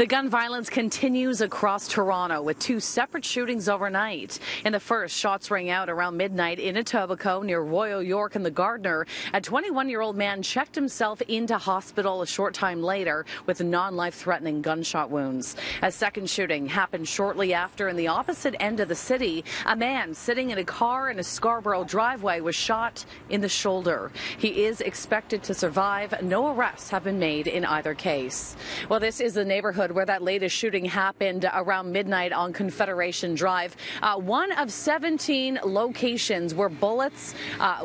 The gun violence continues across Toronto with two separate shootings overnight. In the first, shots rang out around midnight in Etobicoke near Royal York and the Gardner. A 21-year-old man checked himself into hospital a short time later with non-life-threatening gunshot wounds. A second shooting happened shortly after in the opposite end of the city. A man sitting in a car in a Scarborough driveway was shot in the shoulder. He is expected to survive. No arrests have been made in either case. Well, this is the neighborhood where that latest shooting happened around midnight on Confederation Drive. One of 17 locations where bullets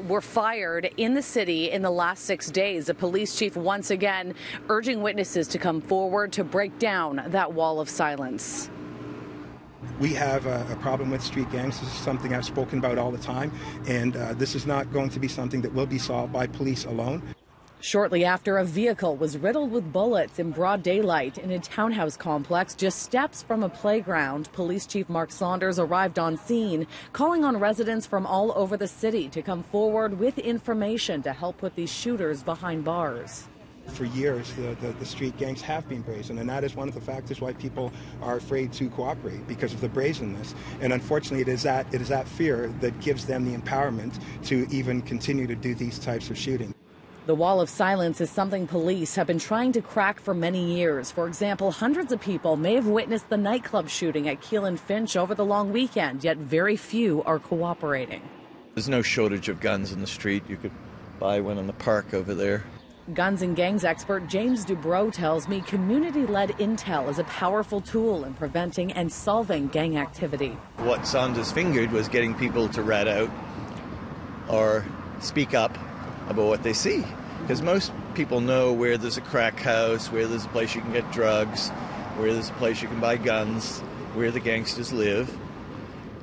were fired in the city in the last 6 days. The police chief once again urging witnesses to come forward to break down that wall of silence. We have a problem with street gangs. This is something I've spoken about all the time, and this is not going to be something that will be solved by police alone. Shortly after, a vehicle was riddled with bullets in broad daylight in a townhouse complex just steps from a playground. Police Chief Mark Saunders arrived on scene, calling on residents from all over the city to come forward with information to help put these shooters behind bars. For years, the street gangs have been brazen, and that is one of the factors why people are afraid to cooperate, because of the brazenness. And unfortunately, it is that fear that gives them the empowerment to even continue to do these types of shooting. The wall of silence is something police have been trying to crack for many years. For example, hundreds of people may have witnessed the nightclub shooting at Keele and Finch over the long weekend, yet very few are cooperating. There's no shortage of guns in the street. You could buy one in the park over there. Guns and gangs expert James Dubrow tells me community-led intel is a powerful tool in preventing and solving gang activity. What Saunders fingered was getting people to rat out or speak up about what they see, because most people know where there's a crack house, where there's a place you can get drugs, where there's a place you can buy guns, where the gangsters live.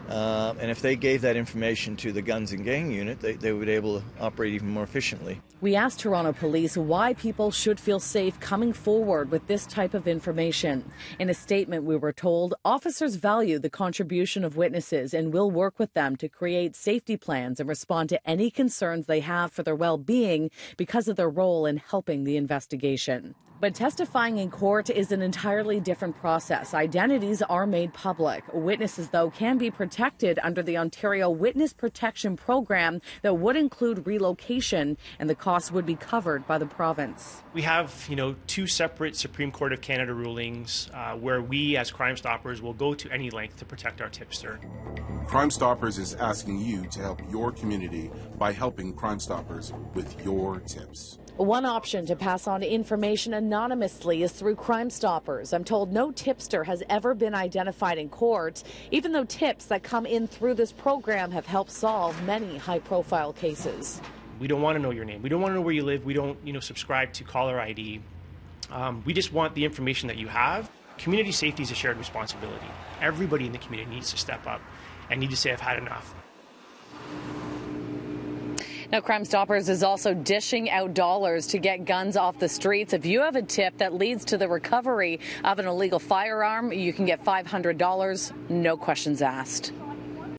And if they gave that information to the guns and gang unit, they would be able to operate even more efficiently. We asked Toronto Police why people should feel safe coming forward with this type of information. In a statement, we were told officers value the contribution of witnesses and will work with them to create safety plans and respond to any concerns they have for their well-being because of their role in helping the investigation. But testifying in court is an entirely different process. Identities are made public. Witnesses, though, can be protected under the Ontario Witness Protection Program that would include relocation, and the costs would be covered by the province. We have, two separate Supreme Court of Canada rulings where we, as Crime Stoppers, will go to any length to protect our tipster. Crime Stoppers is asking you to help your community by helping Crime Stoppers with your tips. One option to pass on information anonymously is through Crime Stoppers. I'm told no tipster has ever been identified in court, even though tips that come in through this program have helped solve many high-profile cases. We don't want to know your name. We don't want to know where you live. We don't, subscribe to caller ID. We just want the information that you have. Community safety is a shared responsibility. Everybody in the community needs to step up and need to say, I've had enough. Now, Crime Stoppers is also dishing out dollars to get guns off the streets. If you have a tip that leads to the recovery of an illegal firearm, you can get $500, no questions asked.